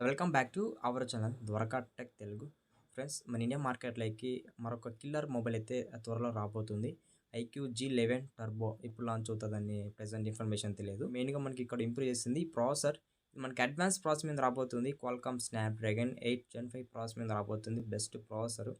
Welcome back to our channel Dwaraka tech Telugu. Friends, మన India మార్కెట్లోకి మరొక కిల్లర్ మొబైల్ అయితే త్వరలో రాబోతుంది. ఐక్యూ G11 టర్బో ఇప్పుడు లాంచ్ అవుతుందని ప్రెజెంట్ ఇన్ఫర్మేషన్ తెలియదు. మెయిన్గా మనకి ఇక్కడ ఇంప్రూవ్ చేసింది ప్రాసెసర్. మనకి అడ్వాన్స్ ప్రాసెస్ మీద రాబోతుంది. క్వాల్కామ్ స్నాప్డ్రాగన్ 8 Gen 5 ప్రాసెస్ మీద రాబోతుంది. Best processor.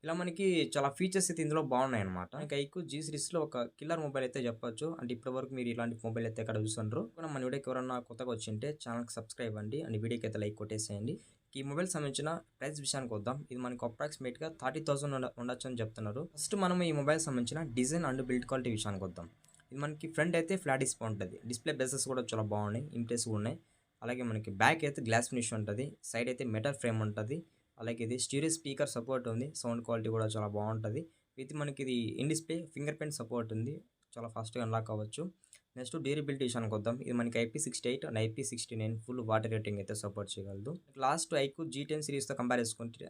ఇలా మనకి చాలా ఫీచర్స్ అయితే ఇందులో బాగున్నాయన్నమాట. మనకి ఐక్యూ జీ సిరీస్లో ఒక కిల్లర్ మొబైల్ అయితే చెప్పొచ్చు. అంటే ఇప్పటివరకు మీరు ఇలాంటి మొబైల్ అయితే ఎక్కడ చూస్తుండ్రు. మన వీడియోకి ఎవరన్నా కొత్తగా వచ్చింటే ఛానల్కి సబ్స్క్రైబ్ అండి అండ్ వీడియోకి అయితే లైక్ కొట్టేసేయండి. ఈ మొబైల్ సంబంధించిన ప్రైస్ విషయానికి వద్దాం. ఇది మనకు అప్రాక్సిమేట్గా 30,000 ఉండొచ్చు అని చెప్తున్నారు. ఫస్ట్ మనం ఈ మొబైల్ సంబంధించిన డిజైన్ అండ్ బిల్డ్ క్వాలిటీ విషయానికి వద్దాం. ఇది మనకి ఫ్రంట్ అయితే ఫ్లాట్ డిస్ప్లే ఉంటుంది. డిస్ప్లే బేసెస్ కూడా చాలా బాగున్నాయి, ఇంప్రెసివ్ ఉన్నాయి. అలాగే మనకి బ్యాక్ అయితే గ్లాస్ ఫినిష్ ఉంటుంది. సైడ్ అయితే మెటల్ ఫ్రేమ్ ఉంటుంది. అలాగే ఇది స్టీరియో స్పీకర్ సపోర్ట్ ఉంది. సౌండ్ క్వాలిటీ కూడా చాలా బాగుంటుంది. విత్ మనకి ఇది in display finger print support ఉంది. చాలా ఫాస్ట్గా అన్లాక్ అవ్వచ్చు. నెక్స్ట్ డ్యూరబిలిటీ విషయానికి వద్దాం. ఇది మనకి IP68 and IP69 full water rating అయితే సపోర్ట్ చేయగలదు. లాస్ట్ ఐక్యూ G10 సిరీస్తో కంపేర్ చేసుకుంటే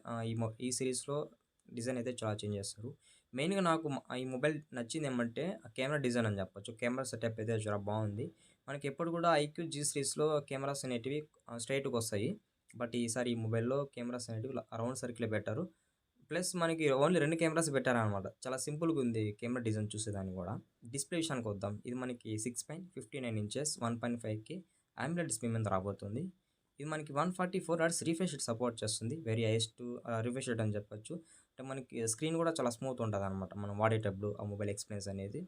ఈ సిరీస్లో డిజైన్ అయితే చాలా చేంజ్ చేస్తారు. మెయిన్గా నాకు ఈ మొబైల్ నచ్చింది ఏమంటే కెమెరా డిజైన్ అని చెప్పొచ్చు. కెమెరా సెటప్ అయితే చాలా బాగుంది. మనకి ఎప్పుడు కూడా ఐక్యూ G సిరీస్లో కెమెరాస్ అనేటివి స్ట్రైట్గా వస్తాయి. బట్ ఈసారి ఈ మొబైల్‌లో కెమెరాస్ అనేటివి రౌండ్ సర్కిలే పెట్టారు. ప్లస్ మనకి ఓన్లీ 2 కెమెరాస్ పెట్టారనమాట. చాలా సింపుల్‌గా ఉంది కెమెరా డిజైన్ చూసేదానికి గూడా. డిస్‌ప్లే విషయానికి వద్దాం. ఇది మనకి 6.59 ఇంచెస్ 1.5K AMOLED డిస్‌ప్లే మీద రాబోతుంది. ఇది మనకి 144 హెర్ట్జ్ రిఫ్రెష్ రేట్ సపోర్ట్ చేస్తుంది. వెరీ హైయెస్ట్ రిఫ్రెష్ రేట్ అని చెప్పొచ్చు. అంటే మనకి స్క్రీన్ కూడా చాలా స్మూత్ ఉంటదనమాట మనం వాడేటప్పుడు ఆ మొబైల్ ఎక్స్‌పీరియన్స్ అనేది.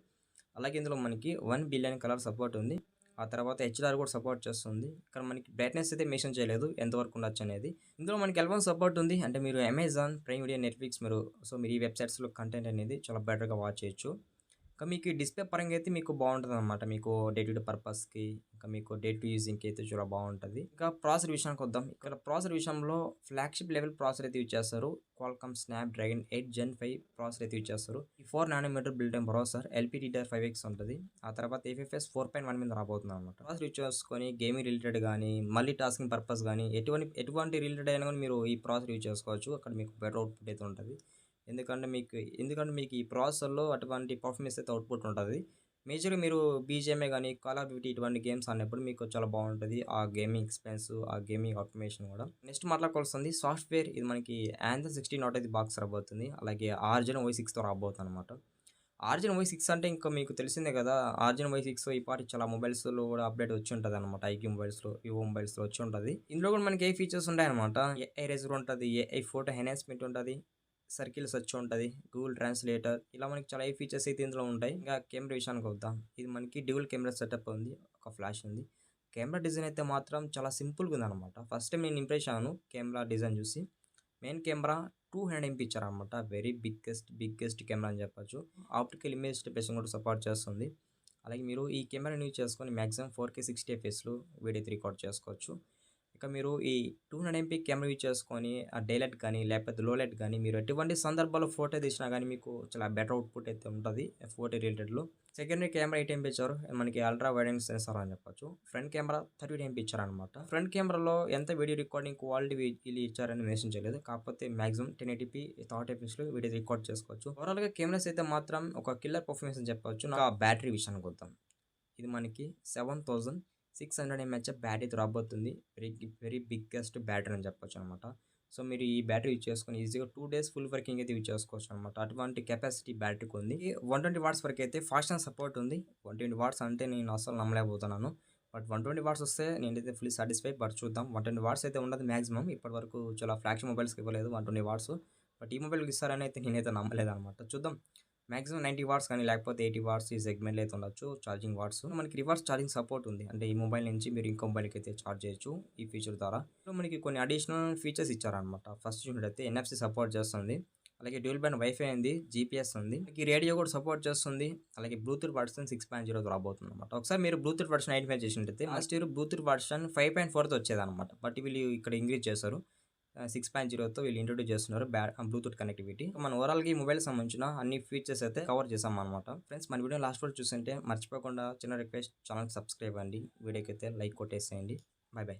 అలాగే ఇందులో మనకి 1 బిలియన్ కలర్ సపోర్ట్ ఉంది. ఆ తర్వాత హెచ్‌డిఆర్ కూడా సపోర్ట్ చేస్తుంది. ఇక్కడ మనకి బ్రైట్‌నెస్ అయితే మెన్షన్ చేయలేదు ఎంతవరకు ఉండొచ్చనేది. ఇందులో మనకి L1 సపోర్ట్ ఉంది. అంటే మీరు అమెజాన్, ప్రైమ్ వీడియో, నెట్‌ఫ్లిక్స్ మీరు ఈ వెబ్‌సైట్స్‌లో కంటెంట్ అనేది చాలా బెటర్‌గా వాచ్ చేయొచ్చు. ఇంకా మీకు ఈ డిస్‌ప్లే పరంగా అయితే మీకు బాగుంటదనమాట. మీకు డే టు డే పర్పస్‌కి, ఇంకా మీకు డే టు యూజింగ్‌కి అయితే చాలా బాగుంటది. ఇంకా ప్రాసెసర్ విషయానికి వద్దాం. ఇక్కడ ప్రాసెసర్ విషయంలో ఫ్లాగ్‌షిప్ లెవెల్ ప్రాసెసర్ అయితే యూజ్ చేస్తారు. క్వాల్కామ్ స్నాప్డ్రాగన్ 8 Gen 5 ప్రాసెసర్ అయితే యూజ్ చేస్తారు. ఈ 4 nanometre built in processor LPDDR5X ఉంటది. ఆ తర్వాత AFFS 4.1 మీద రాబోతుందనమాట. ప్రాసెసర్ యూజ్ చేసుకొని గేమింగ్ రిలేటెడ్ గానీ, మల్టీ టాస్కింగ్ పర్పస్ గానీ, ఎటువంటి రిలేటెడ్ అయినా గానీ మీరు ఈ ప్రాసెసర్ యూజ్ చేసుకోవచ్చు. అక్కడ మీకు బెటర్ అవుట్‌పుట్ అయితే ఉంటది. ఎందుకంటే మీకు ఈ ప్రాసెసర్‌లో అటువంటి పర్ఫార్మెన్స్ అయితే అవుట్‌పుట్ ఉంటది. మేజర్‌గా మీరు బీజీఎంఐ గానీ, కాల్ ఆఫ్ డ్యూటీ ఇటువంటి గేమ్స్ ఆడినప్పుడు మీకు చాలా బాగుంటది. ఆ గేమింగ్ ఎక్స్‌పీరియన్స్, ఆ గేమింగ్ ఆటోమేషన్ గూడా. నెక్స్ట్ మాట్లాడుకోవాల్సింది సాఫ్ట్‌వేర్. ఇది మనకి Anthem 16 నాట్ అయితే బాక్స్ రాబోతుంది. అలాగే Argen Y6తో రాబోతుందనమాట. Argen Y6 అంటే ఇంకా మీకు తెలిసిందే గదా! Argen Y6 ఈ పాటికి చాలా మొబైల్స్‌లో గూడా అప్‌డేట్ వచ్చి ఉంటదనమాట. ఐక్యూ మొబైల్స్‌లో, వివో మొబైల్స్‌లో వచ్చి ఉంటది. ఇందులో గూడా మనకి ఏ ఫీచర్స్ ఉంటాయనమాట. ఏఐ ఎరేజర్ ఉంటది. ఏఐ ఫోటో ఎన్హాన్స్‌మెంట్ ఉంటది. సర్కిల్ సెర్చ్ ఉంటది. గూగుల్ ట్రాన్స్‌లేటర్ ఇలా మనకి చాలా ఫీచర్స్ అయితే ఇందులో ఉంటాయి. ఇంకా కెమెరా విషయానికి వద్దాం. ఇది మనకి డ్యూయల్ కెమెరా సెటప్ ఉంది. ఒక ఫ్లాష్ ఉంది. కెమెరా డిజైన్ అయితే మాత్రం చాలా సింపుల్‌గా ఉందనమాట. ఫస్ట్ టైమ్ నేను ఇంప్రెస్ అయ్యాను కెమెరా డిజైన్ చూసి. మెయిన్ కెమెరా 200 ఎంపీ ఇచ్చారనమాట. వెరీ బిగ్గెస్ట్ కెమెరా అని చెప్పొచ్చు. ఆప్టికల్ ఇమేజ్ స్టెబిలైజేషన్ కూడా సపోర్ట్ చేస్తుంది. అలాగే మీరు ఈ కెమెరాని యూజ్ చేసుకొని మాక్సిమం 4K 60 ఎఫ్‌పిఎస్‌లో వీడియో అయితే రికార్డ్ చేసుకోవచ్చు. ఇక మీరు ఈ 200 ఎంపీ కెమెరా యూజ్ చేసుకొని డే లైట్ కానీ, లేకపోతే లో లైట్ కానీ మీరు ఎటువంటి సందర్భాల్లో ఫోటో తీసినా గానీ మీకు చాలా బెటర్ అవుట్‌పుట్ అయితే ఉంటది. ఫోటో రిలేటెడ్‌లో. సెకండరీ కెమెరా 8 ఎంపీ ఇచ్చారు. మనకి అల్ట్రా వైడ్ యాంగిల్ సెన్సార్ అని చెప్పొచ్చు. ఫ్రంట్ కెమెరా 32 ఎంపీ ఇచ్చారనమాట. ఫ్రంట్ కెమెరాలో ఎంత వీడియో రికార్డింగ్ క్వాలిటీ వీళ్ళు ఇచ్చారని మెన్షన్ చేయలేదు. కాకపోతే మాక్సిమం 1080p 30 ఎఫ్‌పిఎస్‌లో వీడియో రికార్డ్ చేసుకోవచ్చు. ఓవరాల్‌గా కెమెరాస్ అయితే మాత్రం ఒక కిల్లర్ పర్ఫార్మెన్స్ అని చెప్పొచ్చు. ఇంకా బ్యాటరీ విషయానికి వద్దాం. ఇది మనకి 7600 ఎంహెచ్ బ్యాటరీతో రాబోతుంది. వెరీ బిగ్గెస్ట్ బ్యాటరీ అని చెప్పొచ్చనమాట. సో, మీరు ఈ బ్యాటరీ యూజ్ చేసుకొని ఈజీగా 2 డేస్ ఫుల్ వర్కింగ్ అయితే యూజ్ చేసుకోవచ్చనమాట. అటువంటి కెపాసిటీ బ్యాటరీకి ఉంది. 120 వాట్స్ వరకు అయితే ఫాస్ట్ ఛార్జింగ్ సపోర్ట్ ఉంది. 120 వాట్స్ అంటే నేను అస్సలు నమ్మలేకపోతున్నాను. బట్ 120 వాట్స్ వస్తే నేనైతే ఫుల్లీ సాటిస్ఫై. బట్ చూద్దాం. 120 వాట్స్ అయితే ఉండదు మాక్సిమం. ఇప్పటివరకు చాలా ఫ్లాగ్‌షిప్ మొబైల్స్‌కి ఇవ్వలేదు 120 వాట్స్. బట్ ఈ మొబైల్‌కి ఇస్తారని అయితే నేనైతే నమ్మలేదనమాట. చూద్దాం. మాక్సిమం 90 వాట్స్ కానీ లేకపోతే 80 వాట్స్ ఈ సెగ్మెంట్‌లో అయితే ఉండొచ్చు ఛార్జింగ్ వాట్స్. మనకి రివర్స్ ఛార్జింగ్ సపోర్ట్ ఉంది. అంటే ఈ మొబైల్ నుంచి మీరు ఇంకో మొబైల్‌కి అయితే ఛార్జ్ చేయొచ్చు ఈ ఫీచర్ ద్వారా. ఇందులో మనకి కొన్ని అడిషనల్ ఫీచర్స్ ఇచ్చారనమాట. ఫస్ట్ చూసినట్టయితే NFC సపోర్ట్ చేస్తుంది. అలాగే డ్యూయల్ బ్యాండ్ వైఫై ఉంది. జీపీఎస్ ఉంది. మనకి రేడియో కూడా సపోర్ట్ చేస్తుంది. అలాగే బ్లూటూత్ వర్షన్ 6.0 రాబోతుందన్నమాట. ఒకసారి మీరు బ్లూటూత్ వర్షన్ ఐడెంటిఫై చేసినట్టయితే లాస్ట్ ఇయర్ బ్లూటూత్ వర్షన్ 5.4తో వచ్చేదన్నమాట. బట్ వీళ్ళు ఇక్కడ ఇంక్రీజ్ చేశారు. 6.0తో వీళ్ళు ఇంట్రొడ్యూస్ చేస్తున్నారు బ్లూటూత్ కనెక్టివిటీ. మనం ఓవరాల్‌గా ఈ మొబైల్‌కి సంబంధించిన అన్ని ఫీచర్స్ అయితే కవర్ చేసామన్నమాట. ఫ్రెండ్స్, మన వీడియో లాస్ట్ వరకు చూసుంటే మర్చిపోకుండా చిన్న రిక్వెస్ట్, ఛానల్‌కి సబ్స్క్రైబ్ అండి. వీడియోకి అయితే లైక్ కొట్టేసేయండి. By by.